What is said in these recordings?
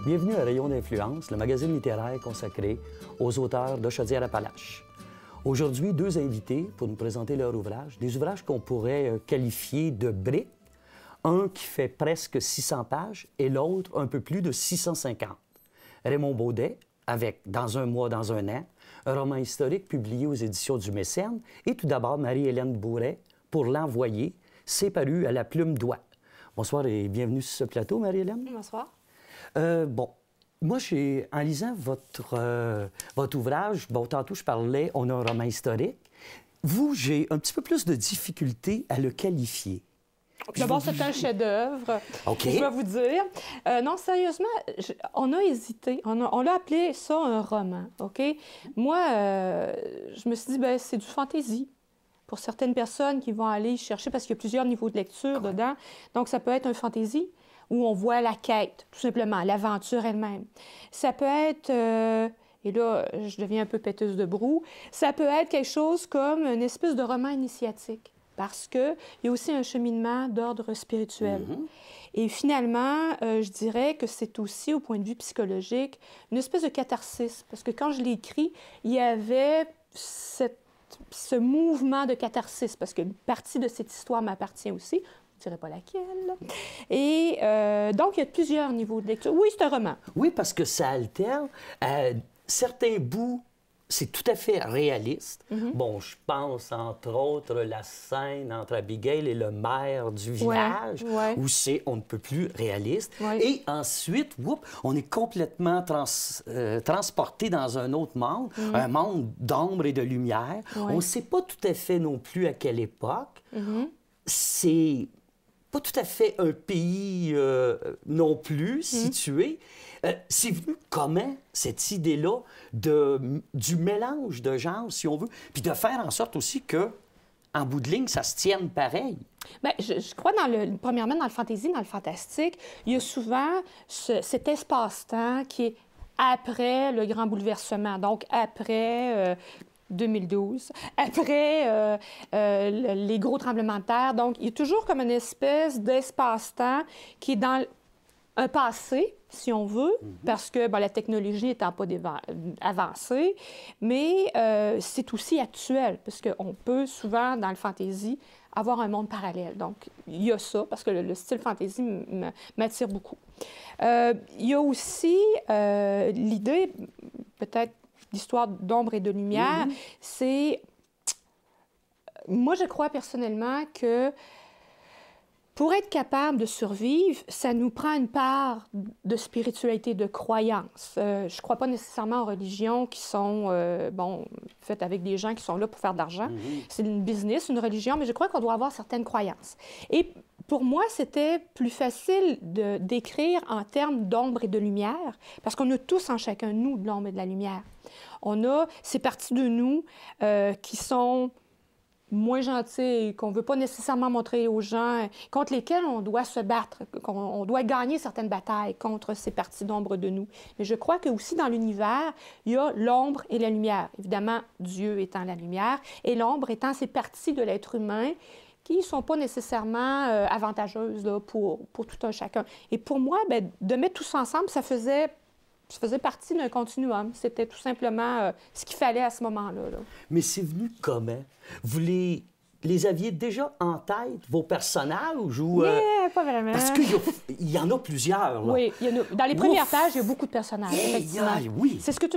Bienvenue à Rayon d'influence, le magazine littéraire consacré aux auteurs de Chaudière-Appalaches. Aujourd'hui, deux invités pour nous présenter leur ouvrage, des ouvrages qu'on pourrait qualifier de briques, un qui fait presque 600 pages et l'autre un peu plus de 650. Raymond Beaudet, avec Dans un mois, dans un an, un roman historique publié aux éditions du Mécène, et tout d'abord Marie-Hélène Bourret pour L'Envoyé, c'est paru à la Plume d'Oie. Bonsoir et bienvenue sur ce plateau, Marie-Hélène. Bonsoir. Moi, en lisant votre ouvrage, tantôt je parlais, on a un roman historique. Vous, j'ai un petit peu plus de difficulté à le qualifier. D'abord, c'est un chef-d'œuvre, OK. je dois vous dire. Non, sérieusement, on a hésité. On l'a appelé ça un roman, OK? Moi, je me suis dit, ben c'est du fantasy. Pour certaines personnes qui vont aller chercher, parce qu'il y a plusieurs niveaux de lecture dedans. Donc, ça peut être un fantasy où on voit la quête, tout simplement, l'aventure elle-même. Ça peut être, et là, je deviens un peu péteuse de broue, ça peut être quelque chose comme une espèce de roman initiatique, parce qu'il y a aussi un cheminement d'ordre spirituel. Et finalement, je dirais que c'est aussi, au point de vue psychologique, une espèce de catharsis, parce que quand je l'ai écrit, il y avait ce mouvement de catharsis, parce qu'une partie de cette histoire m'appartient aussi. Je ne dirais pas laquelle. Et donc, il y a plusieurs niveaux de lecture. Oui, c'est un roman. Oui, parce que ça alterne. Certains bouts, c'est tout à fait réaliste. Bon, je pense, entre autres, la scène entre Abigail et le maire du village, où c'est on ne peut plus réaliste. Et ensuite, on est complètement transporté dans un autre monde, un monde d'ombre et de lumière. On ne sait pas tout à fait non plus à quelle époque. C'est pas tout à fait un pays non plus situé. C'est venu comment, cette idée-là du mélange de genres, si on veut, puis de faire en sorte aussi que, en bout de ligne, ça se tienne pareil? Bien, je crois, premièrement, dans le fantasy, dans le fantastique, il y a souvent cet espace-temps qui est après le grand bouleversement, donc après 2012, après les gros tremblements de terre. Donc, il y a toujours comme une espèce d'espace-temps qui est dans un passé, si on veut, parce que la technologie n'étant pas avancée, mais c'est aussi actuel, parce qu'on peut souvent, dans le fantasy, avoir un monde parallèle. Donc, il y a ça, parce que le style fantasy m'attire beaucoup. Il y a aussi l'idée, peut-être, l'histoire d'ombre et de lumière, c'est... Moi, je crois personnellement que pour être capable de survivre, ça nous prend une part de spiritualité, de croyance. Je ne crois pas nécessairement aux religions qui sont, faites avec des gens qui sont là pour faire de l'argent. C'est une business, une religion, mais je crois qu'on doit avoir certaines croyances. Et pour moi, c'était plus facile d'écrire en termes d'ombre et de lumière, parce qu'on a tous en chacun de nous de l'ombre et de la lumière. On a ces parties de nous qui sont moins gentilles, qu'on ne veut pas nécessairement montrer aux gens, contre lesquelles on doit se battre, qu'on doit gagner certaines batailles contre ces parties d'ombre de nous. Mais je crois que aussi dans l'univers, il y a l'ombre et la lumière. Évidemment, Dieu étant la lumière, et l'ombre étant ces parties de l'être humain qui ne sont pas nécessairement avantageuses là, pour tout un chacun. Et pour moi, bien, de mettre tout ça ensemble, ça faisait partie d'un continuum. C'était tout simplement ce qu'il fallait à ce moment-là. Là. Mais c'est venu comment? Vous les aviez déjà en tête, vos personnages? Ou, pas vraiment. Parce qu'il y en a plusieurs. Là. Oui, dans les premières pages, il y a beaucoup de personnages, effectivement. Oui. C'est ce que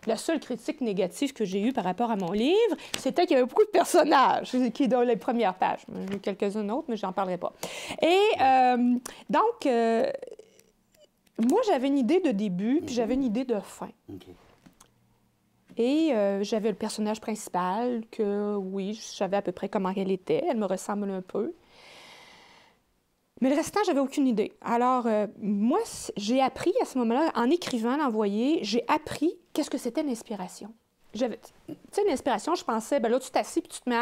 la seule critique négative que j'ai eue par rapport à mon livre, c'était qu'il y avait beaucoup de personnages qui dans les premières pages. J'ai eu quelques-uns autres, mais je n'en parlerai pas. Et donc... moi, j'avais une idée de début, puis j'avais une idée de fin. Et j'avais le personnage principal que, oui, je savais à peu près comment elle était. Elle me ressemble un peu. Mais le restant, j'avais aucune idée. Alors, moi, j'ai appris à ce moment-là, en écrivant L'Envoyé, j'ai appris qu'est-ce que c'était l'inspiration. Tu sais, l'inspiration, je pensais, là, tu t'assis puis tu te mets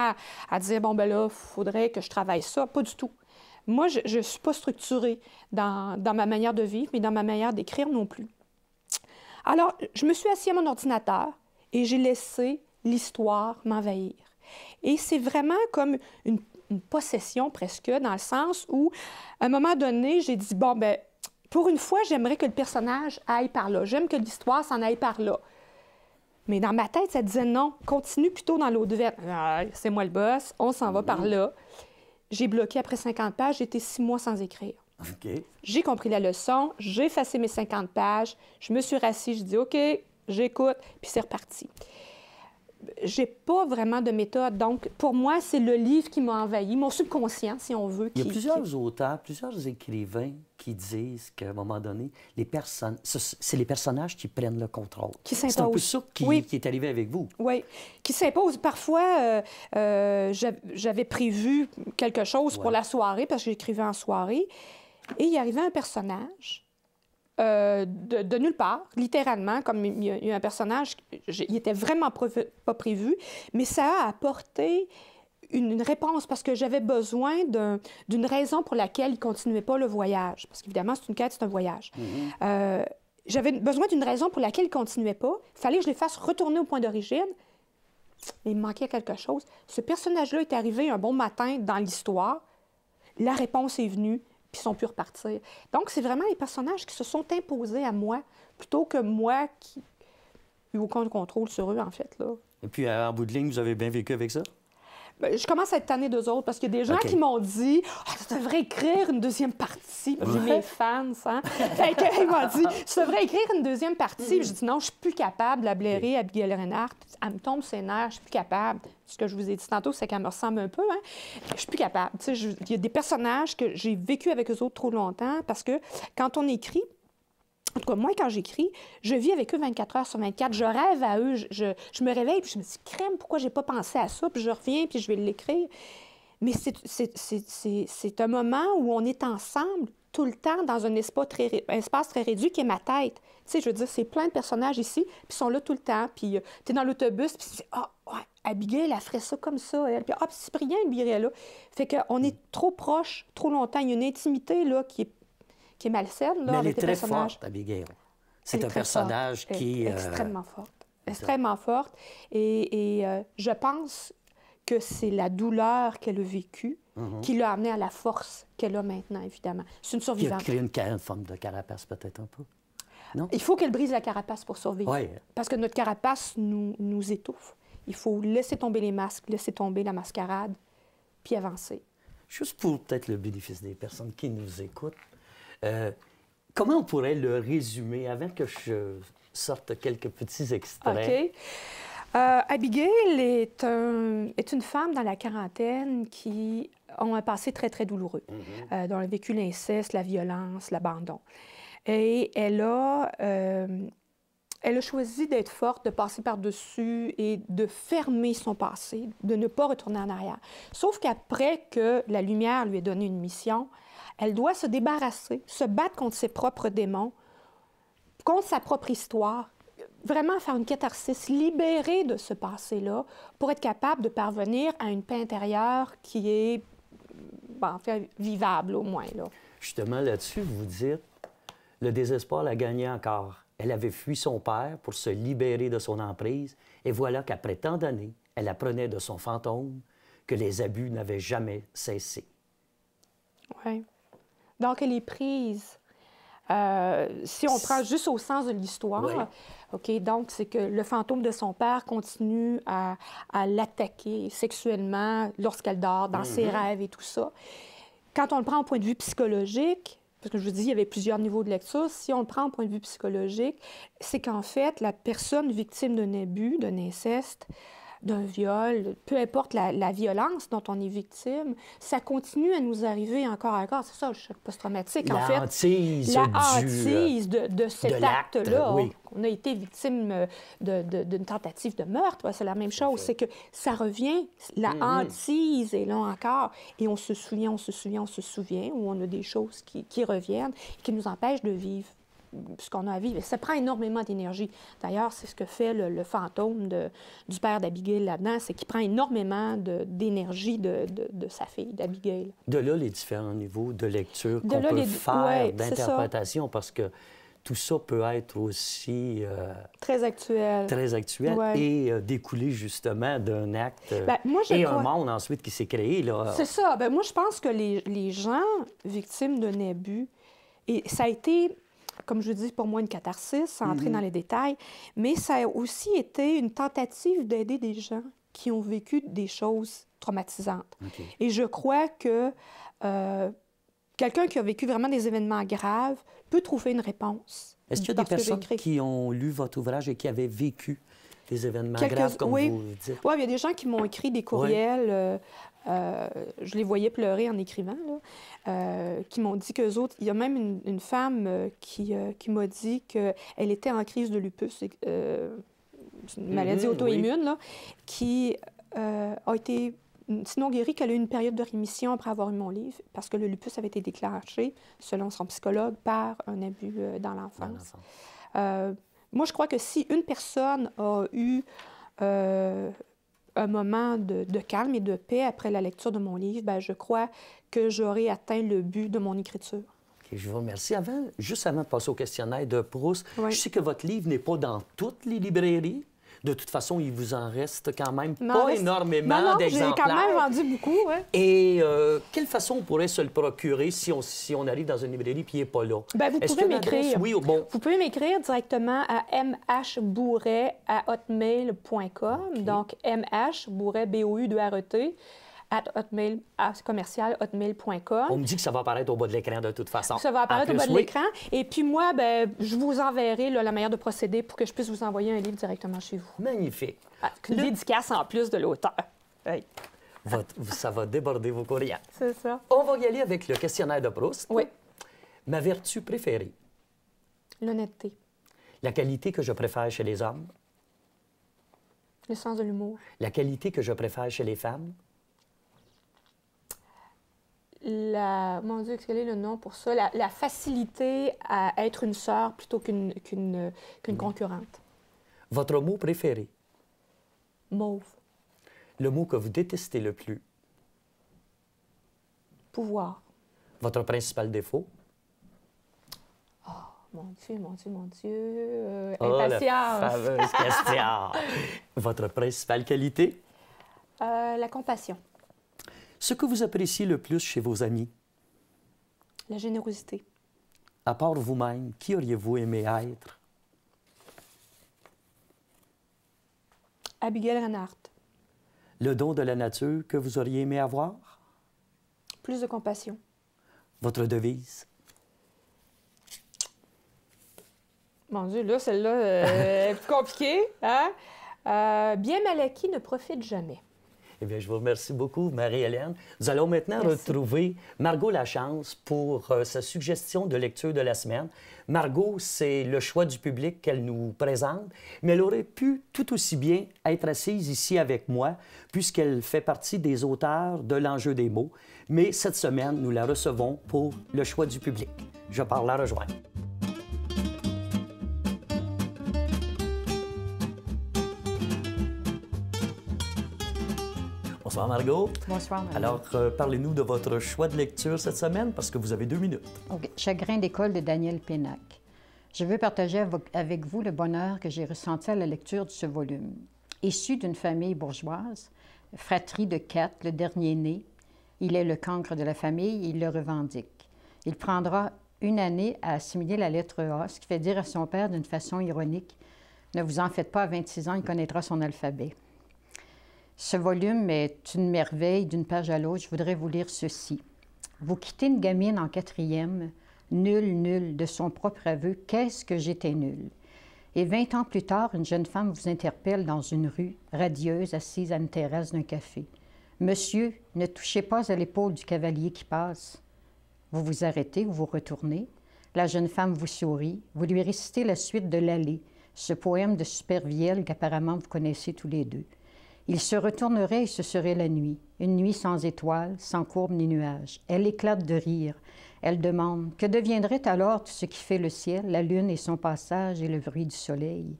à dire, là, il faudrait que je travaille ça. Pas du tout. Moi, je ne suis pas structurée dans ma manière de vivre, mais dans ma manière d'écrire non plus. Alors, je me suis assise à mon ordinateur et j'ai laissé l'histoire m'envahir. Et c'est vraiment comme une possession presque, dans le sens où, à un moment donné, j'ai dit, pour une fois, j'aimerais que le personnage aille par là. J'aime que l'histoire s'en aille par là. Mais dans ma tête, ça disait non, continue plutôt dans l'autre veine. Ah, c'est moi le boss, on s'en va par là. J'ai bloqué après 50 pages, j'étais 6 mois sans écrire. OK. J'ai compris la leçon, j'ai effacé mes 50 pages, je me suis rassis, je dis OK, j'écoute, puis c'est reparti. J'ai pas vraiment de méthode, donc pour moi, c'est le livre qui m'a envahi, mon subconscient, si on veut. Il y a plusieurs auteurs, plusieurs écrivains qui disent qu'à un moment donné, c'est les personnages qui prennent le contrôle. Qui s'imposent. C'est un peu ça qui est arrivé avec vous. Oui, qui s'imposent. Parfois, j'avais prévu quelque chose pour la soirée, parce que j'écrivais en soirée, et il arrivait un personnage de nulle part, littéralement, comme il y a eu un personnage, il était vraiment pas prévu, mais ça a apporté une réponse parce que j'avais besoin d'une raison pour laquelle il ne continuait pas le voyage. Parce qu'évidemment, c'est une quête, c'est un voyage. J'avais besoin d'une raison pour laquelle il ne continuait pas. Il fallait que je les fasse retourner au point d'origine. Mais il me manquait quelque chose. Ce personnage-là est arrivé un bon matin dans l'histoire. La réponse est venue, puis ils sont pu repartir. Donc, c'est vraiment les personnages qui se sont imposés à moi, plutôt que moi qui n'ai eu aucun contrôle sur eux, en fait. Là. Et puis, en bout de ligne, vous avez bien vécu avec ça? Bien, je commence à être tannée d'eux autres parce qu'il y a des gens qui m'ont dit « Tu devrais écrire une deuxième partie. » J'ai mes fans, hein? Fait qu'ils m'ont dit « Tu devrais écrire une deuxième partie. » J'ai dit « Non, je suis plus capable de la blairer à Abigail Reinhardt. Elle me tombe ses nerfs, je suis plus capable. » Ce que je vous ai dit tantôt, c'est qu'elle me ressemble un peu. Hein? Je suis plus capable. Il y a des personnages que j'ai vécu avec eux autres trop longtemps parce que quand on écrit, en tout cas, moi, quand j'écris, je vis avec eux 24 heures sur 24. Je rêve à eux. Je me réveille, puis je me dis, crème, pourquoi j'ai pas pensé à ça? Puis je reviens, puis je vais l'écrire. Mais c'est un moment où on est ensemble tout le temps dans un espace très réduit qui est ma tête. Tu sais, je veux dire, c'est plein de personnages ici, puis ils sont là tout le temps. Puis tu es dans l'autobus, puis tu dis, ah, ouais, Abigail, elle ferait ça comme ça. Elle. Puis, ah, Cyprien, il irait là. Fait qu'on est trop proches, trop longtemps. Il y a une intimité, là, qui est malsaine, là, mais avec elle est les très personnages. forte, Abigail. C'est un personnage qui est... Extrêmement forte. Extrêmement forte. Et je pense que c'est la douleur qu'elle a vécue qui l'a amenée à la force qu'elle a maintenant, évidemment. C'est une survivante. Qui a créé une forme de carapace, peut-être un peu. Non? Il faut qu'elle brise la carapace pour survivre. Oui. Parce que notre carapace nous étouffe. Il faut laisser tomber les masques, laisser tomber la mascarade, puis avancer. Juste pour peut-être le bénéfice des personnes qui nous écoutent, comment on pourrait le résumer avant que je sorte quelques petits extraits? OK. Abigail est une femme dans la quarantaine qui a un passé très, très douloureux, dont elle a vécu l'inceste, la violence, l'abandon. Et elle a choisi d'être forte, de passer par-dessus et de fermer son passé, de ne pas retourner en arrière. Sauf qu'après que la lumière lui ait donné une mission, elle doit se débarrasser, se battre contre ses propres démons, contre sa propre histoire, vraiment faire une catharsis, libérer de ce passé-là pour être capable de parvenir à une paix intérieure qui est, en fait, vivable au moins. Là. Justement, là-dessus, vous dites, le désespoir l'a gagné encore. Elle avait fui son père pour se libérer de son emprise, et voilà qu'après tant d'années, elle apprenait de son fantôme que les abus n'avaient jamais cessé. Oui. Donc, elle est prise. Si on prend juste au sens de l'histoire, oui. OK, donc c'est que le fantôme de son père continue à l'attaquer sexuellement lorsqu'elle dort, dans ses rêves et tout ça. Quand on le prend au point de vue psychologique, parce que je vous dis, il y avait plusieurs niveaux de lecture, si on le prend au point de vue psychologique, c'est qu'en fait, la personne victime d'un abus, d'un inceste, d'un viol, peu importe la violence dont on est victime, ça continue à nous arriver encore et encore. C'est ça, le choc post-traumatique, en fait. La hantise de cet acte-là. Oui. On a été victime d'une tentative de meurtre. C'est la même chose. C'est que ça revient. La hantise est là encore. Et on se souvient, où on a des choses qui reviennent, qui nous empêchent de vivre ce qu'on a à vivre. Ça prend énormément d'énergie. D'ailleurs, c'est ce que fait le fantôme du père d'Abigail là-dedans, c'est qu'il prend énormément d'énergie de sa fille, d'Abigail. De là, les différents niveaux de lecture qu'on peut faire, d'interprétation, parce que tout ça peut être aussi... très actuel. Très actuel et découler justement d'un acte un monde ensuite qui s'est créé. Là. C'est ça. Moi, je pense que les gens victimes d'un abus Et ça a été, comme je dis, pour moi, une catharsis, sans entrer dans les détails, mais ça a aussi été une tentative d'aider des gens qui ont vécu des choses traumatisantes. OK. Et je crois que quelqu'un qui a vécu vraiment des événements graves peut trouver une réponse. Est-ce qu'il y a des personnes qui ont lu votre ouvrage et qui avaient vécu des événements graves, comme vous dites? Oui, il y a des gens qui m'ont écrit des courriels. Je les voyais pleurer en écrivant, là, qui m'ont dit qu'eux autres... Il y a même une femme qui m'a dit qu'elle était en crise de lupus, une maladie auto-immune, là, qui a été sinon guérie, qu'elle a eu une période de rémission après avoir eu mon livre, parce que le lupus avait été déclenché, selon son psychologue, par un abus dans l'enfance. Moi, je crois que si une personne a eu un moment de calme et de paix après la lecture de mon livre, bien, je crois que j'aurai atteint le but de mon écriture. OK, je vous remercie. Juste avant de passer au questionnaire de Proust, je sais que votre livre n'est pas dans toutes les librairies. De toute façon, il vous en reste quand même pas énormément d'exemplaires. J'ai quand même vendu beaucoup, oui. Et quelle façon on pourrait se le procurer si on arrive dans une librairie et il n'est pas là? Bien, vous pouvez m'écrire. Oui, bon. Vous pouvez m'écrire directement à mhbourret@hotmail.com. Okay. Donc, mhbourret, B-O-U-2-R-E-T, @hotmail.com. On me dit que ça va apparaître au bas de l'écran de toute façon. Ça va apparaître au bas de l'écran. Et puis moi, ben, je vous enverrai là, la manière de procéder pour que je puisse vous envoyer un livre directement chez vous. Magnifique. Une dédicace en plus de l'auteur. Hey. Ça va déborder vos courriels. C'est ça. On va y aller avec le questionnaire de Proust. Oui. Ma vertu préférée? L'honnêteté. La qualité que je préfère chez les hommes? Le sens de l'humour. La qualité que je préfère chez les femmes? Mon Dieu, quel est le nom pour ça? La facilité à être une sœur plutôt qu'une concurrente. Votre mot préféré? Mauve. Le mot que vous détestez le plus? Pouvoir. Votre principal défaut? Oh, mon Dieu. Impatience. La fameuse question. Votre principale qualité? La compassion. Ce que vous appréciez le plus chez vos amis? La générosité. À part vous-même, qui auriez-vous aimé être? Abigail Reinhardt. Le don de la nature que vous auriez aimé avoir? Plus de compassion. Votre devise? Mon Dieu, là, celle-là est plus compliquée. Hein? Bien mal acquis ne profite jamais. Eh bien, je vous remercie beaucoup, Marie-Hélène. Nous allons maintenant retrouver Margot Lachance pour sa suggestion de lecture de la semaine. Margot, c'est le choix du public qu'elle nous présente, mais elle aurait pu tout aussi bien être assise ici avec moi, puisqu'elle fait partie des auteurs de L'Enjeu des mots. Mais cette semaine, nous la recevons pour le choix du public. Je pars la rejoindre. Bonsoir, Margot. Bonsoir, Marie. Alors, parlez-nous de votre choix de lecture cette semaine, parce que vous avez 2 minutes. OK. Chagrin d'école de Daniel Pénac. Je veux partager avec vous le bonheur que j'ai ressenti à la lecture de ce volume. Issu d'une famille bourgeoise, fratrie de 4, le dernier né, il est le cancre de la famille, il le revendique. Il prendra 1 année à assimiler la lettre A, ce qui fait dire à son père d'une façon ironique, « Ne vous en faites pas, à 26 ans, il connaîtra son alphabet. » Ce volume est une merveille d'une page à l'autre. Je voudrais vous lire ceci. Vous quittez une gamine en 4e, nul, de son propre aveu, qu'est-ce que j'étais nul. Et 20 ans plus tard, une jeune femme vous interpelle dans une rue, radieuse, assise à une terrasse d'un café. Monsieur, ne touchez pas à l'épaule du cavalier qui passe. Vous vous arrêtez, vous vous retournez. La jeune femme vous sourit. Vous lui récitez la suite de l'Allée, ce poème de Supervielle qu'apparemment vous connaissez tous les deux. Il se retournerait et ce serait la nuit, une nuit sans étoiles, sans courbes ni nuages. Elle éclate de rire. Elle demande « Que deviendrait alors tout ce qui fait le ciel, la lune et son passage et le bruit du soleil? »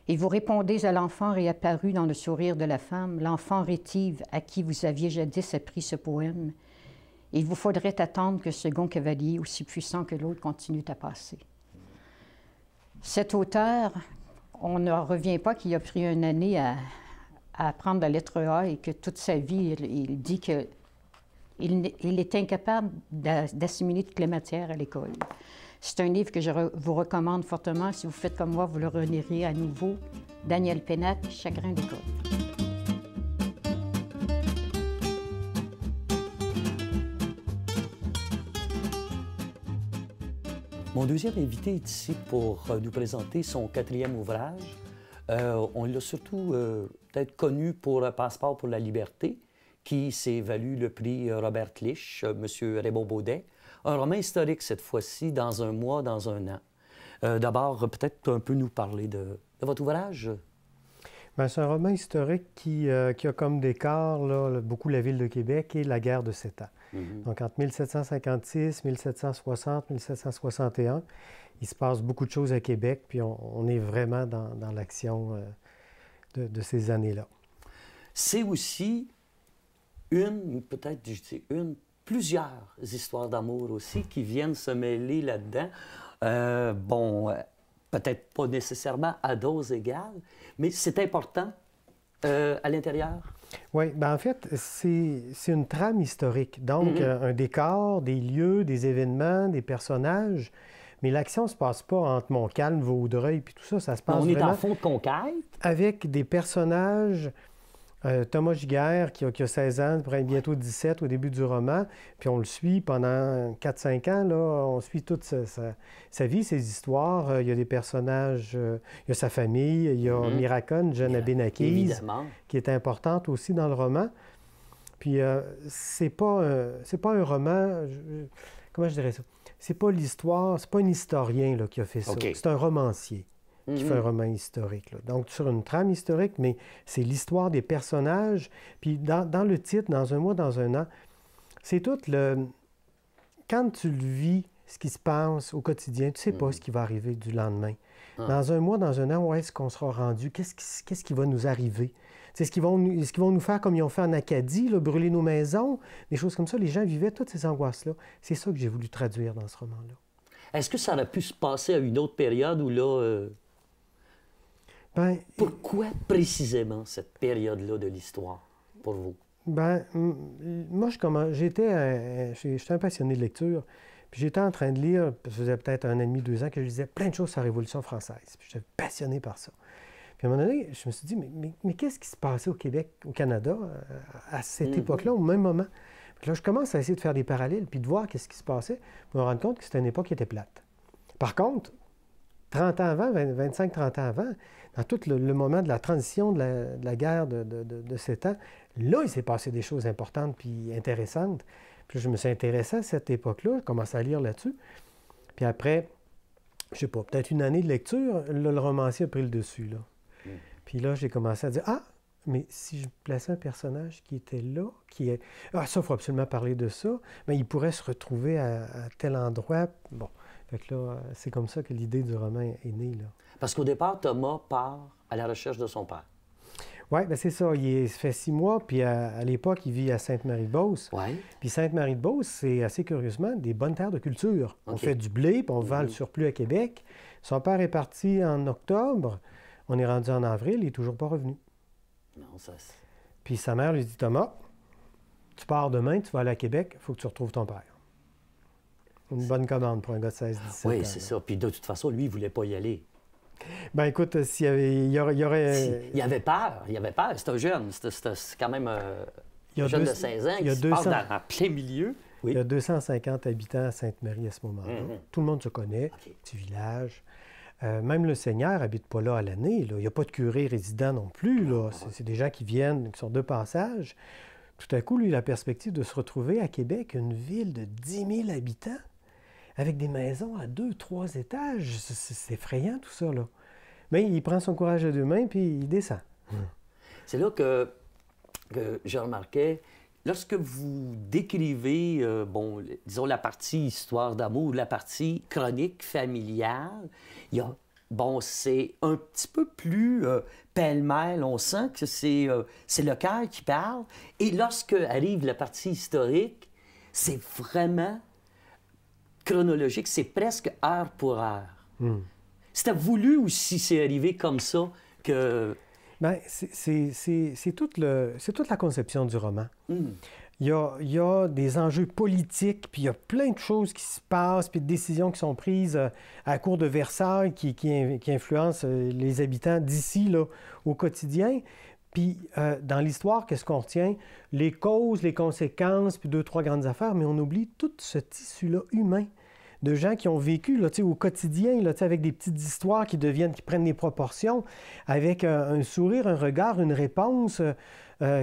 Et vous répondez à l'enfant réapparu dans le sourire de la femme, l'enfant rétive à qui vous aviez jadis appris ce poème. Il vous faudrait attendre que ce second cavalier, aussi puissant que l'autre, continue à passer. Cet auteur, on ne revient pas qu'il a pris 1 année à apprendre la lettre A et que toute sa vie, il dit que Il est incapable d'assimiler toutes les matières à l'école. C'est un livre que je vous recommande fortement. Si vous faites comme moi, vous le relirez à nouveau. Daniel Pénac, Chagrin d'école. Mon deuxième invité est ici pour nous présenter son 4e ouvrage. On l'a surtout peut-être connu pour Passeport pour la liberté, qui s'est valu le prix Robert Clich, M. Raymond Baudet. Un roman historique cette fois-ci, dans un mois, dans un an. D'abord, peut-être un peu nous parler de votre ouvrage. Bien, c'est un roman historique qui a comme décor là, beaucoup la ville de Québec et la guerre de 7 ans. Donc, entre 1756, 1760, 1761, il se passe beaucoup de choses à Québec, puis on est vraiment dans l'action de ces années-là. C'est aussi plusieurs histoires d'amour aussi qui viennent se mêler là-dedans. Peut-être pas nécessairement à dose égale, mais c'est important à l'intérieur. Oui, bien en fait, c'est une trame historique. Donc, un décor, des lieux, des événements, des personnages. Mais l'action ne se passe pas entre Montcalm, Vaudreuil, puis tout ça. Ça se passe On est vraiment en fond de conquête. avec des personnages. Thomas Giguère, qui a 16 ans, pour être bientôt 17 au début du roman, puis on le suit pendant 4-5 ans, là, on suit toute sa vie, ses histoires. Il y a des personnages, il y a sa famille, il y a Miracone, jeune Abénaquise, qui est importante aussi dans le roman. Puis c'est pas un roman, comment je dirais ça? C'est pas l'histoire, c'est pas un historien là, qui a fait ça, c'est un romancier qui fait un roman historique. Là. Donc, sur une trame historique, mais c'est l'histoire des personnages. Puis dans le titre, dans un mois, dans un an, c'est tout le... Quand tu le vis, ce qui se passe au quotidien, tu ne sais pas ce qui va arriver du lendemain. Dans un mois, dans un an, où est-ce qu'on sera rendu? Qu'est-ce qui va nous arriver? Est-ce qu'ils vont nous faire comme ils ont fait en Acadie, là, brûler nos maisons? Des choses comme ça. Les gens vivaient toutes ces angoisses-là. C'est ça que j'ai voulu traduire dans ce roman-là. Est-ce que ça aurait pu se passer à une autre période où là... Pourquoi précisément cette période-là de l'histoire, pour vous? Moi, j'étais un passionné de lecture. Puis j'étais en train de lire, ça faisait peut-être 1 an et demi, 2 ans, que je lisais plein de choses sur la Révolution française. Puis j'étais passionné par ça. Puis à un moment donné, je me suis dit, mais qu'est-ce qui se passait au Québec, au Canada, à cette époque-là, au même moment? Puis là, je commence à essayer de faire des parallèles, puis de voir qu'est-ce qui se passait, pour me rendre compte que c'était une époque qui était plate. Par contre, 30 ans avant, 25-30 ans avant, dans tout le moment de la transition de la guerre de 7 ans, là, il s'est passé des choses importantes puis intéressantes. Puis je me suis intéressé à cette époque-là, je commençais à lire là-dessus. Puis après, je sais pas, peut-être 1 année de lecture, là, le romancier a pris le dessus, là. Puis là, j'ai commencé à dire, mais si je plaçais un personnage qui était là, ça, il faut absolument parler de ça, mais il pourrait se retrouver à tel endroit. Bon. Fait que là, c'est comme ça que l'idée du roman est née, là. Parce qu'au départ, Thomas part à la recherche de son père. Oui, bien c'est ça. Ça fait 6 mois, puis à l'époque, il vit à Sainte-Marie-de-Beauce. Ouais. Puis Sainte-Marie-de-Beauce, c'est assez curieusement des bonnes terres de culture. On fait du blé, puis on vend le surplus à Québec. Son père est parti en octobre. On est rendu en avril, il n'est toujours pas revenu. Non, ça... Puis sa mère lui dit, Thomas, tu pars demain, tu vas aller à Québec, il faut que tu retrouves ton père. Une bonne commande pour un gars de 16-17 ans. Oui, c'est ça. Puis de toute façon, lui, il ne voulait pas y aller. Bien, écoute, il y aurait... Il avait peur. C'est un jeune. C'est quand même un jeune de 16 ans qui se passe en plein milieu. Oui. Il y a 250 habitants à Sainte-Marie à ce moment-là. Tout le monde se connaît, petit village. Même le seigneur n'habite pas là à l'année. Il n'y a pas de curé résident non plus. C'est des gens qui viennent, qui sont de passage. Tout à coup, lui, la perspective de se retrouver à Québec, une ville de 10 000 habitants, avec des maisons à 2-3 étages, c'est effrayant tout ça, là. Mais il prend son courage à 2 mains, puis il descend. C'est là que je remarquais, lorsque vous décrivez, disons, la partie histoire d'amour, la partie chronique familiale, il y a, c'est un petit peu plus pêle-mêle, on sent que c'est le cœur qui parle. Et lorsque arrive la partie historique, c'est vraiment chronologique, c'est presque heure pour heure. C'était voulu ou si c'est arrivé comme ça que... Bien, c'est toute la conception du roman. il y a des enjeux politiques, puis il y a plein de choses qui se passent, puis de décisions qui sont prises à la cour de Versailles qui influencent les habitants d'ici, là, au quotidien. Puis dans l'histoire, qu'est-ce qu'on retient? Les causes, les conséquences, puis 2, 3 grandes affaires, mais on oublie tout ce tissu-là humain de gens qui ont vécu là, au quotidien, là, avec des petites histoires qui prennent des proportions, avec un sourire, un regard, une réponse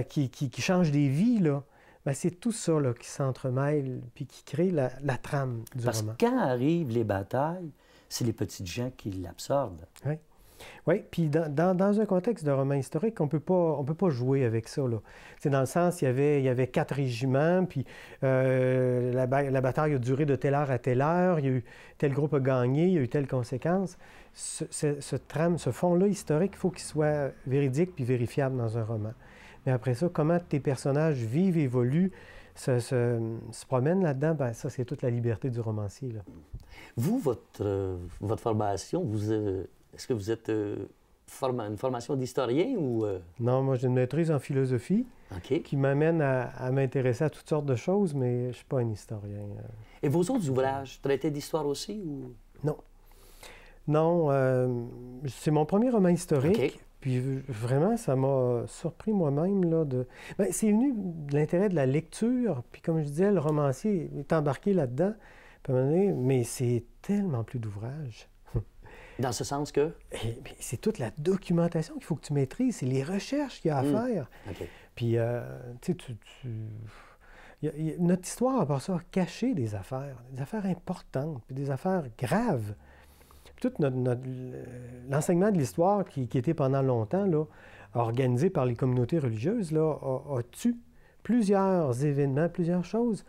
qui change des vies, là. Bien, c'est tout ça là, qui s'entremêle puis qui crée la trame du Parce roman. que quand arrivent les batailles, c'est les petites gens qui l'absorbent. Oui. Oui, puis dans un contexte de roman historique, on peut pas jouer avec ça, là. C'est dans le sens, il y avait 4 régiments, puis la bataille a duré de telle heure à telle heure, il y a eu tel groupe a gagné, il y a eu telle conséquence. Ce trame, ce fond-là historique, il faut qu'il soit véridique puis vérifiable dans un roman. Mais après ça, comment tes personnages vivent, évoluent, se promènent là-dedans, bien, ça, c'est toute la liberté du romancier, là. Vous, votre formation, est-ce que vous êtes une formation d'historien ou... Non, moi, j'ai une maîtrise en philosophie qui m'amène à m'intéresser à toutes sortes de choses, mais je ne suis pas un historien. Et vos autres ouvrages traitaient d'histoire aussi ou... Non. Non, c'est mon premier roman historique. OK. Puis vraiment, ça m'a surpris moi-même. Là, Bien, c'est venu de l'intérêt de la lecture. Puis comme je disais, le romancier est embarqué là-dedans. Puis à un moment donné, mais c'est tellement plus d'ouvrages. Dans ce sens que? C'est toute la documentation qu'il faut que tu maîtrises. C'est les recherches qu'il y a à faire. OK. Puis, tu sais, notre histoire, à part ça, a caché des affaires importantes, puis des affaires graves. Tout l'enseignement de l'histoire qui était pendant longtemps là, organisé par les communautés religieuses là, a tué plusieurs événements, plusieurs choses.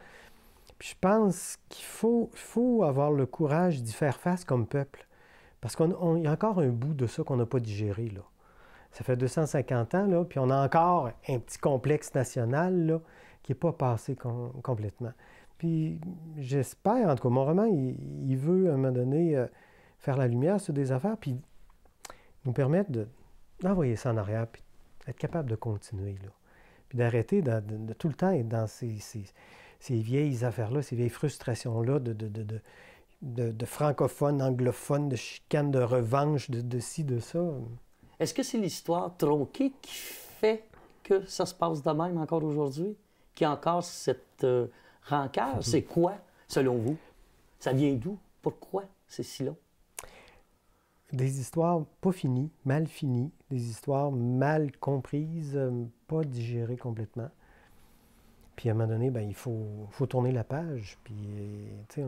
Puis je pense qu'il faut avoir le courage d'y faire face comme peuple. Parce qu'il y a encore un bout de ça qu'on n'a pas digéré, là. Ça fait 250 ans, là, puis on a encore un petit complexe national là, qui n'est pas passé complètement. Puis j'espère, en tout cas, mon roman, il veut à un moment donné faire la lumière sur des affaires, puis nous permettre d'envoyer ça en arrière, puis d'être capable de continuer, là. Puis d'arrêter de tout le temps être dans ces vieilles affaires-là, ces vieilles frustrations-là de francophones, anglophones, de chicanes, de revanche, de ci, de ça. Est-ce que c'est l'histoire tronquée qui fait que ça se passe de même encore aujourd'hui? Qu'il y a encore cette rancœur? C'est quoi, selon vous? Ça vient d'où? Pourquoi c'est si long? Des histoires pas finies, mal finies, des histoires mal comprises, pas digérées complètement. Puis à un moment donné, bien, il faut tourner la page. Puis, tu sais,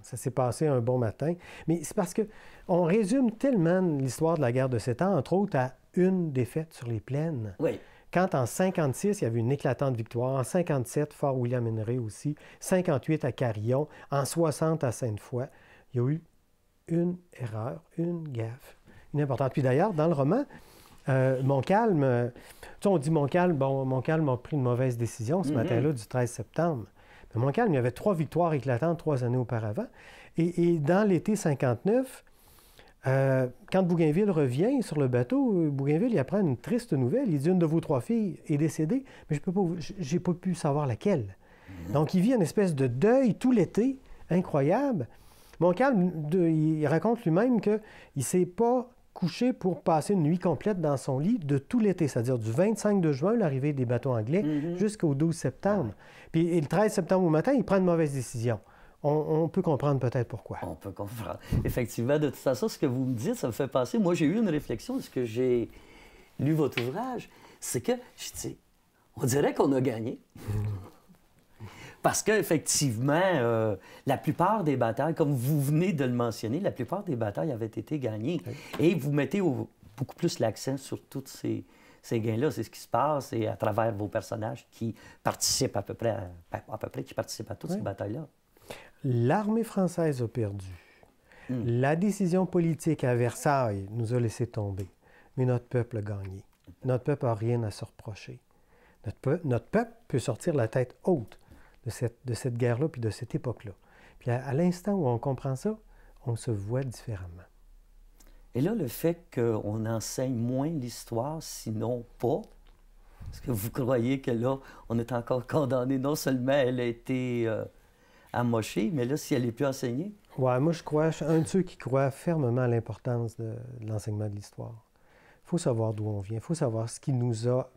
ça s'est passé un bon matin. Mais c'est parce qu'on résume tellement l'histoire de la guerre de 7 ans, entre autres, à une défaite sur les plaines. Oui. Quand en 56, il y avait une éclatante victoire, en 57, Fort William Henry aussi, 58 à Carillon, en 60 à Sainte-Foy, il y a eu une erreur, une gaffe, une importante. Puis d'ailleurs, dans le roman, Montcalm, tu sais, on dit Montcalm, bon, Montcalm a pris une mauvaise décision ce matin-là du 13 septembre. Mais Montcalm, il y avait 3 victoires éclatantes 3 années auparavant. Et dans l'été 59, quand Bougainville revient sur le bateau, Bougainville, il apprend une triste nouvelle. Il dit « Une de vos 3 filles est décédée, mais je n'ai pas pu savoir laquelle. » Donc, il vit une espèce de deuil tout l'été, incroyable. Montcalm, il raconte lui-même qu'il ne s'est pas couché pour passer une nuit complète dans son lit de tout l'été, c'est-à-dire du 25 de juin, l'arrivée des bateaux anglais, jusqu'au 12 septembre. Puis le 13 septembre au matin, il prend une mauvaise décision. On peut comprendre peut-être pourquoi. On peut comprendre. Effectivement, de toute façon, ce que vous me dites, ça me fait penser... Moi, j'ai eu une réflexion de ce que j'ai lu votre ouvrage. C'est que, je dis, on dirait qu'on a gagné. Parce qu'effectivement, la plupart des batailles, comme vous venez de le mentionner, la plupart des batailles avaient été gagnées. Oui. Et vous mettez beaucoup plus l'accent sur tous ces gains-là. C'est ce qui se passe et à travers vos personnages qui participent à peu près qui participent à toutes ces batailles-là. L'armée française a perdu. La décision politique à Versailles nous a laissé tomber. Mais notre peuple a gagné. Notre peuple n'a rien à se reprocher. Notre peuple peut sortir la tête haute de cette guerre-là puis de cette époque-là. Puis à l'instant où on comprend ça, on se voit différemment. Et là, le fait qu'on enseigne moins l'histoire, sinon pas, Est-ce que vous croyez que là, on est encore condamné? Non seulement elle a été amochée, mais là, si elle n'est plus enseignée? Ouais, moi, je suis un de ceux qui croient fermement à l'importance de l'enseignement de l'histoire. Il faut savoir d'où on vient, il faut savoir ce qui nous a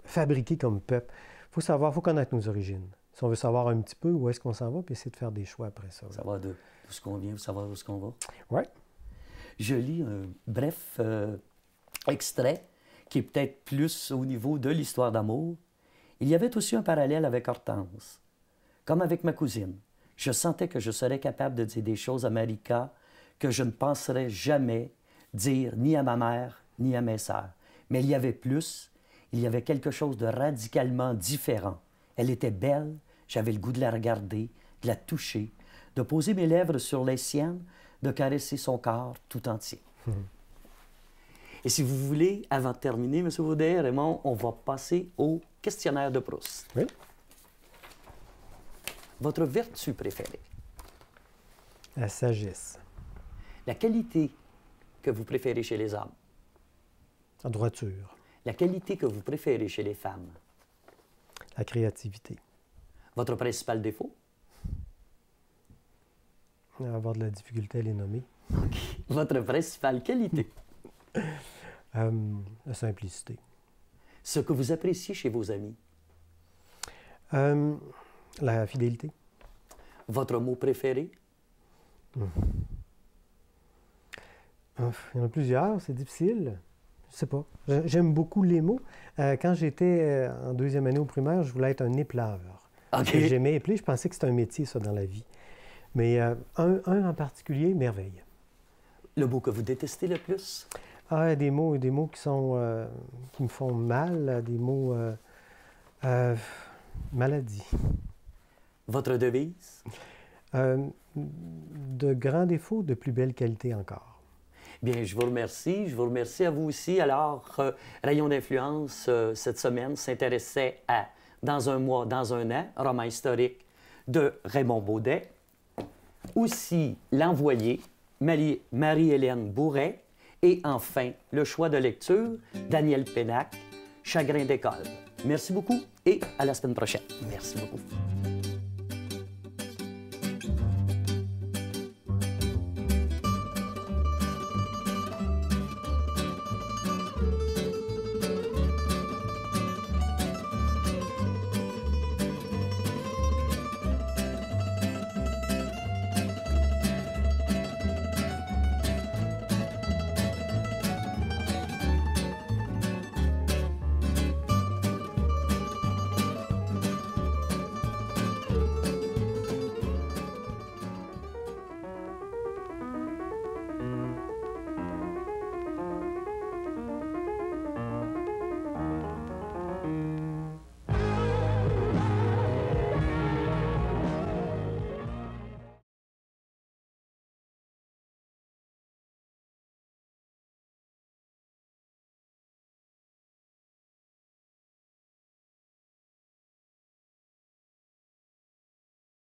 fabriqué comme peuple. Il faut connaître nos origines. Si on veut savoir un petit peu où est-ce qu'on s'en va, puis essayer de faire des choix après ça. Savoir d'où ce qu'on vient, savoir où ce qu'on va. Oui. Je lis un bref extrait qui est peut-être plus au niveau de l'histoire d'amour. Il y avait aussi un parallèle avec Hortense. Comme avec ma cousine, je sentais que je serais capable de dire des choses à Marika que je ne penserais jamais dire ni à ma mère ni à mes sœurs. Mais il y avait plus, il y avait quelque chose de radicalement différent. Elle était belle, j'avais le goût de la regarder, de la toucher, de poser mes lèvres sur les siennes, de caresser son corps tout entier. Et si vous voulez, avant de terminer, M. Vaudet, Raymond, on va passer au questionnaire de Proust. Oui. Votre vertu préférée? La sagesse. La qualité que vous préférez chez les hommes? La droiture. La qualité que vous préférez chez les femmes? La créativité. Votre principal défaut? Avoir de la difficulté à les nommer. OK. Votre principale qualité? La simplicité. Ce que vous appréciez chez vos amis? La fidélité. Votre mot préféré? Il y en a plusieurs, c'est difficile. Je sais pas. J'aime beaucoup les mots. Quand j'étais en deuxième année au primaire, je voulais être un éplaveur. OK. J'aimais épeler, je pensais que c'était un métier, ça, dans la vie. Mais un en particulier, merveille. Le mot que vous détestez le plus? Ah, des mots qui sont qui me font mal, des mots maladie. Votre devise? De grands défauts, de plus belle qualité encore. Bien, je vous remercie. Je vous remercie à vous aussi. Alors, Rayon d'influence, cette semaine, s'intéressait à Dans un mois, dans un an, roman historique de Raymond Baudet. Aussi, L'Envoyé, Marie-Hélène Bourret. Et enfin, le choix de lecture, Daniel Pénac, Chagrin d'école. Merci beaucoup et à la semaine prochaine. Merci beaucoup.